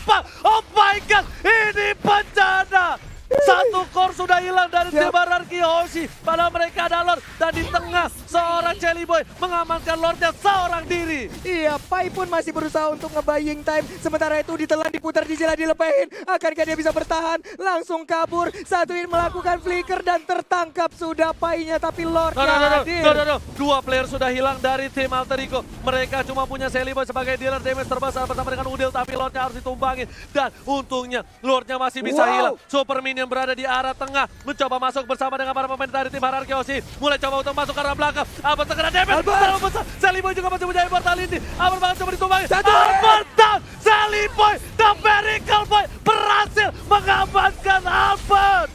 Oh my god, ini bencana. 1 core sudah hilang dari tim RRQ Hoshi. Padahal mereka ada Lord. Dan di tengah seorang Jelly Boy mengamankan Lordnya seorang diri. Iya, Pai pun masih berusaha untuk nge-buying time. Sementara itu ditelan, diputar, dijela, dilepehin. Akankah dia bisa bertahan? Langsung kabur. Satuin melakukan flicker dan tertangkap sudah Pai-nya. Tapi Lordnya hadir. No. 2 player sudah hilang dari tim Alter Ego. Mereka cuma punya Jelly Boy sebagai dealer damage terbesar bersama dengan Udil. Tapi Lordnya harus ditumbangin. Dan untungnya Lordnya masih bisa hilang. Super Minion berada di arah tengah, mencoba masuk bersama dengan para pemain dari tim RRQ Hoshi. Mulai coba untuk masuk ke arah belakang. Albert terkena damage, terlalu besar. Jelly Boy juga masih punya immortality. Albert bakal coba ditumbangin. Albert down, Jelly Boy, the Miracle Boy berhasil mengamankan Albert.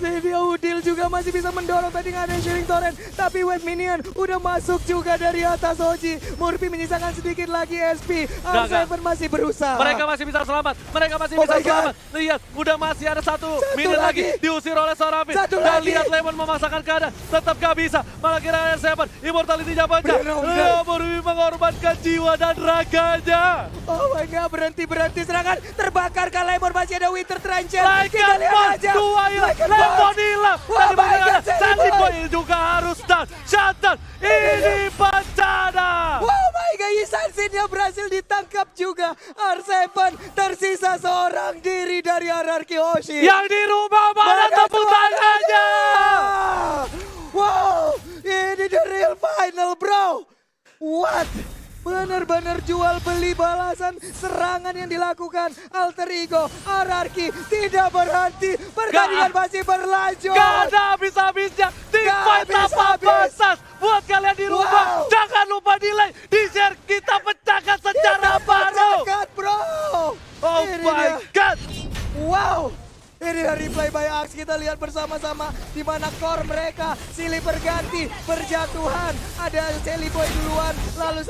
Ini dia, Udil juga masih bisa mendorong, tadi nggak ada shooting torrent. Tapi wave minion udah masuk juga dari atas Hoshi. Murphy menyisakan sedikit lagi SP. R7 masih berusaha. Mereka masih bisa selamat. Mereka masih bisa selamat. Lihat, udah masih ada satu minion lagi. Diusir oleh seorang Finn. Dan lihat Lemon memaksakan keadaan. Tetap gak bisa. Malah kira R7. Immortality-nya pecah. Murphy mengorbankan jiwa dan raganya. Oh my god, berhenti serangan. Terbakar kan Lemon, masih ada Winter Trancel. Kita lihat aja. 2 hilang. Lemon hilang. Dan my God, Sally Boy juga harus down. Shutdown. Ini bencana. Oh my God, Isansinnya berhasil ditangkap juga. R7 tersisa seorang diri dari RRQ Hoshi. Yang di rumah mana tepuk tangannya? Wow, ini the real final bro. What? Benar-benar jual beli balasan serangan yang dilakukan Alter Ego. RRQ tidak berhenti, pertandingan masih berlanjut. Gak ada habis-habisnya. Team Gak fight tanpa habis-habis. batas. Buat kalian di rumah, Wow. jangan lupa delay. Di share kita pecahkan secara baru. Pecahkan, bro. Oh Ini my dia. God. Wow. Ini dari replay by Axe, kita lihat bersama-sama di mana core mereka silih berganti, berjatuhan. Ada Sally Boy duluan, lalu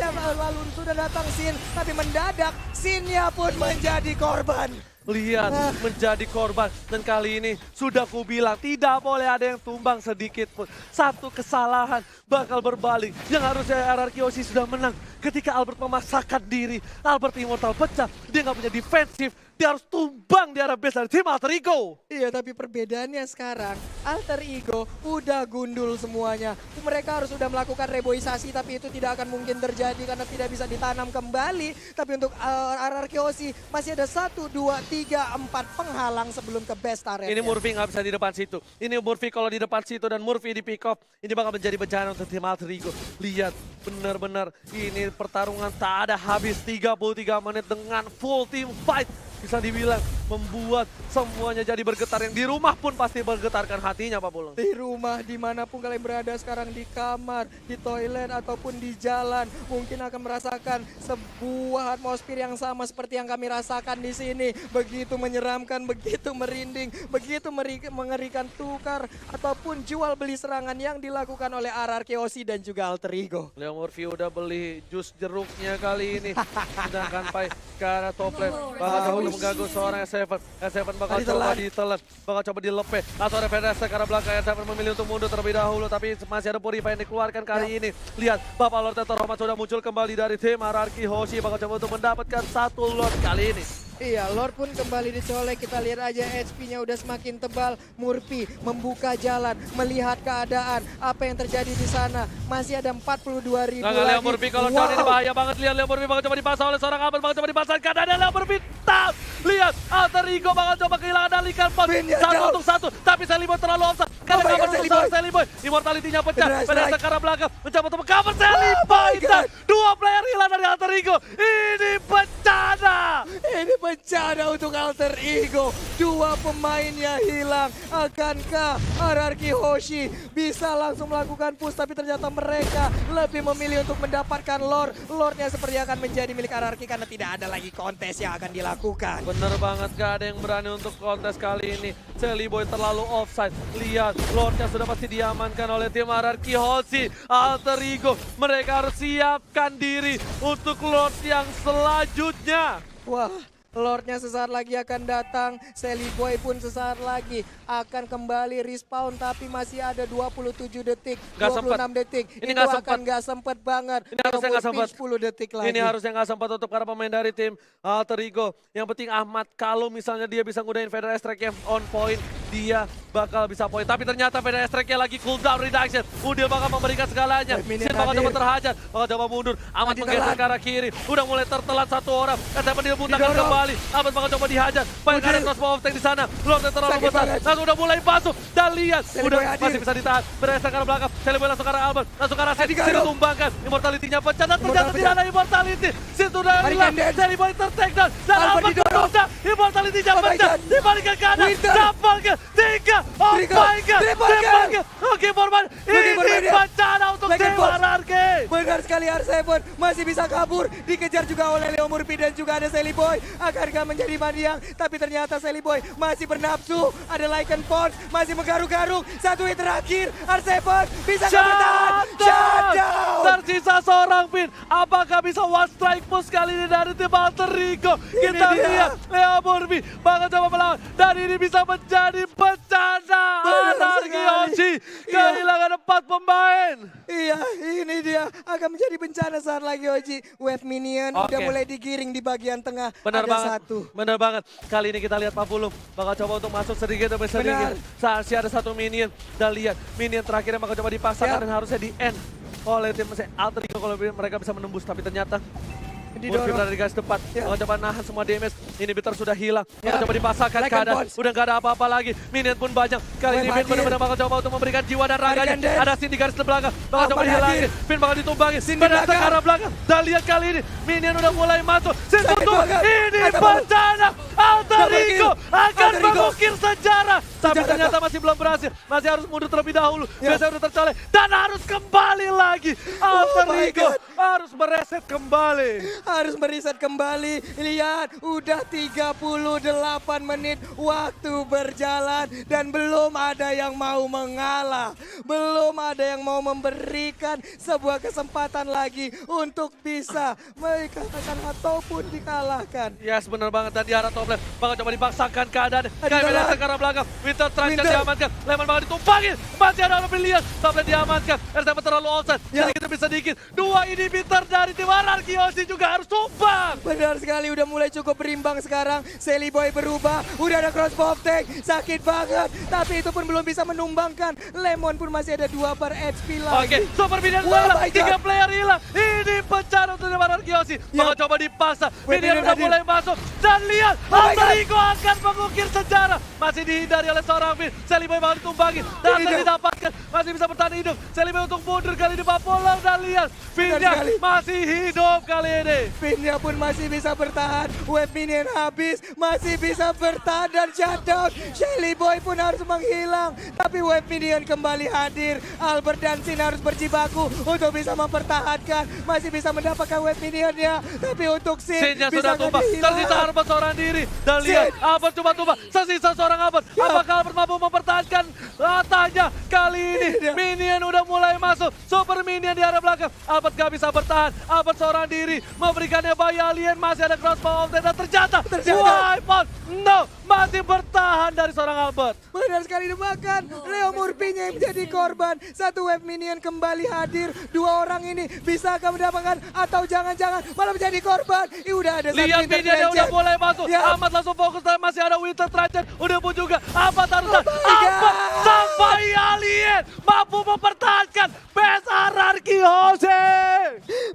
sudah datang Sin, tapi mendadak Sinnya pun menjadi korban. Lihat, menjadi korban. Dan kali ini sudah kubilang tidak boleh ada yang tumbang sedikit pun. Satu kesalahan bakal berbalik. Yang harusnya RRQ Hoshi sudah menang. Ketika Albert memaksakan diri, Albert Immortal pecah. Dia nggak punya defensif. Dia harus tumbang di arah base dari tim Alter Ego. Iya, tapi perbedaannya sekarang Alter Ego udah gundul semuanya. Mereka harus sudah melakukan reboisasi, tapi itu tidak akan mungkin terjadi karena tidak bisa ditanam kembali. Tapi untuk RRQ Hoshi masih ada 1, 2, 3, 4 penghalang sebelum ke best area. Ini Murphy nggak bisa di depan situ. Ini Murphy kalau di depan situ dan Murphy di pick off. Ini bakal menjadi bencana untuk tim Alter Ego. Lihat, benar-benar ini pertarungan tak ada habis 33 menit dengan full team fight. Bisa dibilang membuat semuanya jadi bergetar. Yang di rumah pun pasti bergetarkan hatinya Pak Pulung. Di rumah, dimanapun kalian berada sekarang, di kamar, di toilet, ataupun di jalan, mungkin akan merasakan sebuah atmosfer yang sama seperti yang kami rasakan di sini. Begitu menyeramkan, begitu merinding, begitu mengerikan, tukar ataupun jual beli serangan yang dilakukan oleh RRQ Hoshi dan juga Alter Ego. Leo Murphy udah beli jus jeruknya kali ini. Sedangkan Pai ke arah top lane. Bakal coba mengganggu seorang S7. S7 bakal coba ditelan. Bakal coba dilepe. Atau referensi ke arah belakang. S7 memilih untuk mundur terlebih dahulu. Tapi masih ada Purify yang dikeluarkan kali ini. Lihat, Bapak Lord Tetor Roman sudah muncul kembali dari tim RRQ Hoshi. Bakal coba untuk mendapatkan satu Lord kali ini. Iya, Lord pun kembali dicolek. Kita lihat aja HP-nya udah semakin tebal. Murphy membuka jalan, melihat keadaan, apa yang terjadi di sana. Masih ada 42.000 Nah, lagi. Leo Murphy kalau wow. Ini bahaya banget. Lihat Leo Murphy bakal coba dipasang oleh seorang Albert. Bakal coba dipasangkan. Ada Leo Murphy. Tap. Lihat, Alter Ego bakal coba kehilangan alikan pos. Satu untuk satu. Tapi Sally Boy terlalu offside. Karena cover untuk seorang Sally Boy. Immortality-nya pecah. Pada sekarang belakang. Mencoba untuk cover Sally Boy. Dan dua player hilang dari Alter Ego. Ini bencana. Ini bencana untuk Alter Ego. Dua pemainnya hilang. Akankah RRQ Hoshi bisa langsung melakukan push, tapi ternyata mereka lebih memilih untuk mendapatkan Lord. Lordnya seperti akan menjadi milik RRQ karena tidak ada lagi kontes yang akan dilakukan. Bener banget, gak ada yang berani untuk kontes kali ini. Sally Boy terlalu offside. Lihat, Lordnya sudah pasti diamankan oleh tim RRQ Hoshi. Alter Ego, mereka harus siapkan diri untuk Lord yang selanjutnya. Wah, Lordnya sesaat lagi akan datang. Sally Boy pun sesaat lagi akan kembali respawn, tapi masih ada 27 detik, Gak 26 sempet. detik. Ini itu gak akan sempet. gak sempet banget. Ini harusnya gak sempet. 10 detik lagi. Ini harusnya nggak sempat untuk para pemain dari tim Alter Ego. Yang penting Ahmad, kalau misalnya dia bisa ngudahin Federal Strike-nya on point, dia bakal bisa poin. Tapi ternyata Federal Strike-nya lagi cooldown reduction. Udil bakal memberikan segalanya. Sin bakal coba terhajar, bakal coba mundur. Ahmad menggeser ke arah kiri. Udah mulai tertelan satu orang. S7 dimuntahkan kembali. Ahmad bakal coba dihajar. Banyak ada crossbow of tank di sana. Lord yang terlalu besar. Langsung udah mulai masuk. Dan lihat, udah masih bisa ditahan. Bergeser ke arah belakang. Sally Boy langsung ke arah Albert. Langsung ke arah Sin. Sin ditumbangkan. Immortality-nya pecah. Dan ternyata tidak ada immortality. Sin sudah hilang. Sally Boy ter-take down. Dan Albert menendang. Immortality-nya pecah. Dibalikan ke kanan. Double kill. 3. Oh my God. Triple kill. Oke, Borman. Ini bencana untuk tim RRQ. Benar sekali, R7 masih bisa kabur. Dikejar juga oleh Leo Murphy dan juga ada Sally Boy. Akankah menjadi Mandiang? Tapi ternyata Sally Boy masih bernafsu. Ada Lycan Pons masih menggaruk-garuk. Satu hit terakhir. R7 bisa bertahan. Shutdown. Tersisa seorang pin. Apakah bisa one strike push kali ini dari tim Alter Ego? Kita lihat Leo Murphy bakal coba melawan. Dan ini bisa menjadi bencana. RRQ Hoshi kehilangan 4 pemain. Iya, ini dia akan menjadi bencana saat lagi Oji. Wave minion Oke. udah mulai digiring di bagian tengah. Benar Ada banget, satu. benar banget. Kali ini kita lihat Pak Pulung bakal coba untuk masuk sedikit demi sedikit. Saat ada satu minion, dan lihat minion terakhirnya bakal coba dipaksakan Siap. dan harusnya di end oleh tim Alter Ego kalau mereka bisa menembus, tapi ternyata Murphy berada di garis depan, bakal coba nahan semua damage. Inhibitor sudah hilang, bakal coba dipasangkan Like keadaan. and Udah gak ada apa-apa lagi, minion pun banyak. Kali ini Finn benar-benar bakal coba untuk memberikan jiwa dan raganya. Like and Ada Sin di garis belakang, bakal coba Aman dihilangin. hadir. Finn bakal ditumbangi, Sin di berdatang ke belakang. arah belakang. Dan lihat kali ini, minion udah mulai masuk. Sin Sakit butuh, banget. ini Ada bencana. Alter Double Ego kill. akan Alter Ego. mengukir sejarah. Tapi Sejarah. ternyata masih belum berhasil. Masih harus mundur terlebih dahulu. Ya. Biasanya udah tercolek. Dan harus kembali lagi. Alter my Ego God. harus mereset kembali. Harus meriset kembali. Lihat, udah 38 menit waktu berjalan dan belum ada yang mau mengalah. Belum ada yang mau memberikan sebuah kesempatan lagi untuk bisa mengalahkan ataupun dikalahkan. Yes, benar banget. Dan di arah top lane bakal coba dipaksakan keadaan. Ada Kayak dalam. ke arah belakang. Winter Trunks Winter. diamankan. Lemon bakal ditumpangin. Masih ada orang pilihan. Top lane diamankan. RTM terlalu offside. Ya. Sedikit demi sedikit. 2 inhibitor dari tim Anarchy Oshi juga harus tumbang. Benar sekali, udah mulai cukup berimbang sekarang. Sally Boy berubah, udah ada crossbow tank, sakit banget. Tapi itu pun belum bisa menumbangkan. Lemon pun masih ada 2 per HP lagi. Oke, super minion Wah, hilang, my 3 God. player hilang. Ini bencana untuk tim Anarchy Oshi. Bakal coba dipaksa. Minion minion udah hadir. mulai masuk. Dan lihat, Oh my Alter God. Ego akan mengukir sejarah. Masih dihindari oleh seorang Finn. Sally Boy bakal ditumbangin. Dan Tidak. didapatkan. Masih bisa bertahan hidup. Sally Boy untuk mundur kali ini Pak Polar. Dan lihat, Finn-nya sekali. masih hidup kali ini. Pinnya pun masih bisa bertahan. Wave minion habis, masih bisa bertahan dan shutdown. Shelly Boy pun harus menghilang. Tapi wave minion kembali hadir. Albert dan Sin harus berjibaku untuk bisa mempertahankan. Masih bisa mendapatkan wave minionnya. Tapi untuk Sin Sin-nya bisa sudah tumbang. Tersisa Albert seorang diri. Dan lihat, Sin. Albert cuma tumbang. Tersisa seorang Albert. Ya. Apakah Albert mampu mempertahankan ratanya? Kali ini Tidak. minion udah mulai masuk. Super minion di arah belakang. Albert gak bisa bertahan. Albert seorang diri. Memberikannya bayi alien. Masih ada crossbow dan ternyata wipe out. No, masih bertahan dari seorang Albert. Benar sekali dimakan. Leo Murphy-nya yang menjadi korban. Satu wave minion kembali hadir. 2 orang ini bisa akan mendapatkan atau jangan-jangan malah menjadi korban. Udah ada satu Lihat minionnya udah mulai masuk. Ya. Ahmad langsung fokus dan masih ada Winter Trajan. Udah pun juga Ahmad harus Oh my Ahmad God. sampai alien mampu mempertahankan best Anarchy Oshi.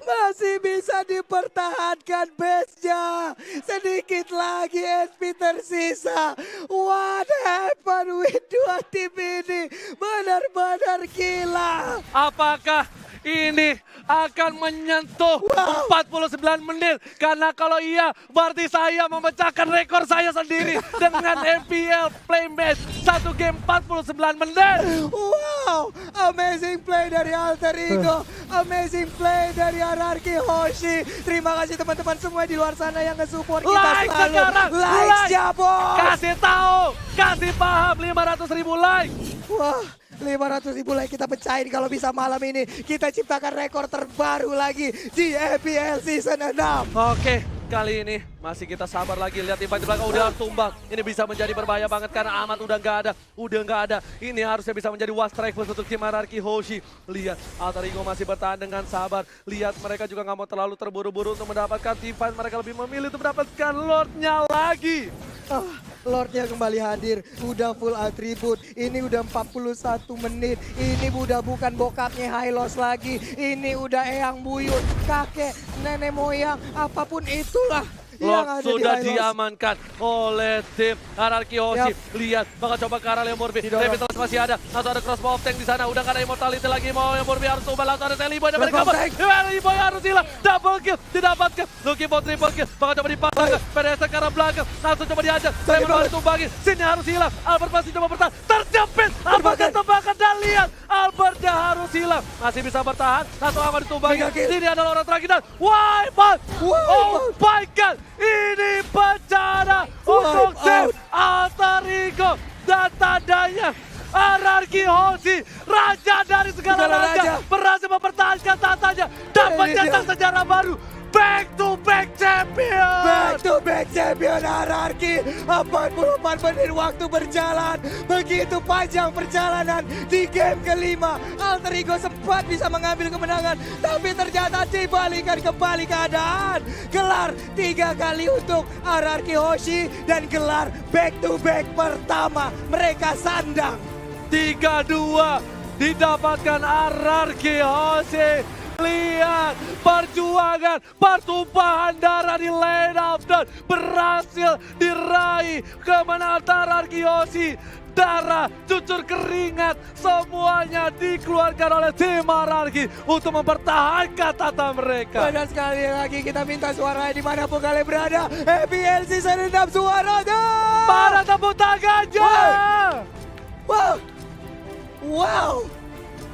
Masih bisa dipertahankan base-nya. Sedikit lagi SP tersisa. What happened with 2 tim ini? Benar-benar gila. Apakah ini akan menyentuh 49 menit? Karena kalau iya, berarti saya memecahkan rekor saya sendiri dengan MPL play match 1 game 49 menit. Wow, amazing play dari Alter Ego, amazing play dari Anarchy Hoshi. Terima kasih teman-teman semua di luar sana yang nge-support kita Like selalu. sekarang, Like ya bos. Kasih tahu, kasih paham 500.000 like. Wah, 500.000 like kita pecahin kalau bisa malam ini. Kita ciptakan rekor terbaru lagi di EPL Season 6. Oke, kali ini masih kita sabar lagi. Lihat impact di belakang udah tumbang. Ini bisa menjadi berbahaya banget karena Ahmad udah nggak ada. Ini harusnya bisa menjadi was strike untuk tim Anarchy Hoshi. Lihat, Alter Ego masih bertahan dengan sabar. Lihat, mereka juga nggak mau terlalu terburu-buru untuk mendapatkan team fight. Mereka lebih memilih untuk mendapatkan Lordnya lagi. Lordnya kembali hadir, udah full atribut. Ini udah 41 menit. Ini udah bukan bokapnya Hylos lagi. Ini udah eyang buyut, kakek, nenek moyang, apapun itulah. yang Lord ada sudah di Hylos. diamankan oleh tim Anarchy Hoshi. Lihat, bakal coba ke arah Leo Murphy. Didorong. Revitals masih ada. Langsung ada crossbow of tank di sana. Udah gak ada immortality lagi. Mau Leo Murphy harus ubah. Langsung ada Sally Boy dan mereka Crossbow of tank. Sally Boy harus hilang. Double kill didapatkan. Looking for triple kill. Bakal coba dipasangkan. PDS ke arah belakang. Langsung coba dihajar. Saya baru tumbangin. Sini harus hilang. Albert masih coba bertahan. Terjepit. Albert ditembakkan dan lihat. Albertnya harus hilang. Masih bisa bertahan. Langsung aman ditumbangin. Mega kill. Ini adalah orang terakhir dan wipe out. Wipe Oh out. my god. Ini bencana untuk tim Alter Ego dan tandanya Anarchy Hoshi, raja dari segala Segala raja, raja. berhasil mempertahankan tatanya dan Ini mencetak dia. sejarah baru. Back to back champion. Back to back champion Anarchy. kaki. 44 menit waktu berjalan. Begitu panjang perjalanan di game kelima. Alter Ego sempat bisa mengambil kemenangan. Tapi ternyata dibalikan kembali keadaan. Gelar 3 kali untuk RRQ Hoshi. Dan gelar back to back pertama mereka sandang. 3-2 didapatkan RRQ Hoshi. Lihat perjuangan, pertumpahan darah di lane up dan berhasil diraih kemenangan RRQ Hoshi. Darah, cucur keringat, semuanya dikeluarkan oleh tim RRQ untuk mempertahankan tata mereka. Dan sekali lagi kita minta suara dimanapun kalian berada. FPLC serendam suaranya. Para tepuk tangannya. Wow. Wow.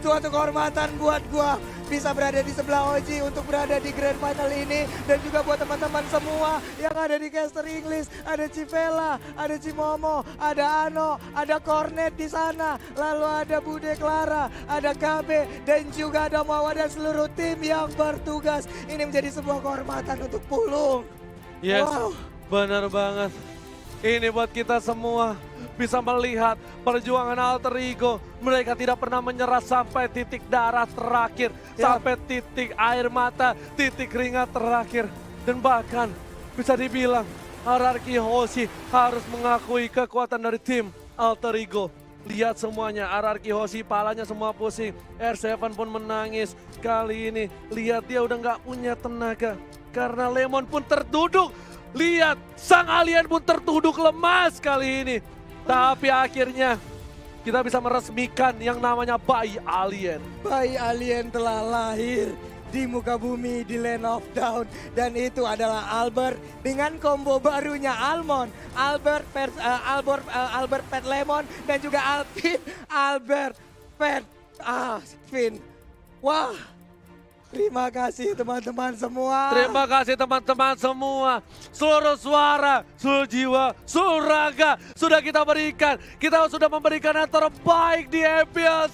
Suatu kehormatan buat gua bisa berada di sebelah Oji untuk berada di Grand Final ini. Dan juga buat teman-teman semua yang ada di caster English. Ada Civela, ada Cimomo, ada Ano, ada Cornet di sana. Lalu ada Bude Clara, ada KB, dan juga ada Mawa dan seluruh tim yang bertugas. Ini menjadi sebuah kehormatan untuk Pulung. Yes, Wow. benar banget. Ini buat kita semua bisa melihat perjuangan Alter Ego. Mereka tidak pernah menyerah sampai titik darah terakhir. Sampai titik air mata, titik keringat terakhir. Dan bahkan bisa dibilang RRQ Hoshi harus mengakui kekuatan dari tim Alter Ego. Lihat semuanya, RRQ Hoshi palanya semua pusing. R7 pun menangis. Kali ini lihat dia udah nggak punya tenaga. Karena Lemon pun terduduk. Lihat, sang alien pun tertuduk lemas kali ini. Tapi akhirnya kita bisa meresmikan yang namanya bayi alien. Bayi alien telah lahir di muka bumi di Land of Dawn. Dan itu adalah Albert dengan combo barunya Almond. Albert Pet Lemon dan juga Alvin Albert Pet Finn. Wah. Terima kasih teman-teman semua. Terima kasih teman-teman semua. Seluruh suara, seluruh jiwa, seluruh raga sudah kita berikan. Kita sudah memberikan yang terbaik di MPL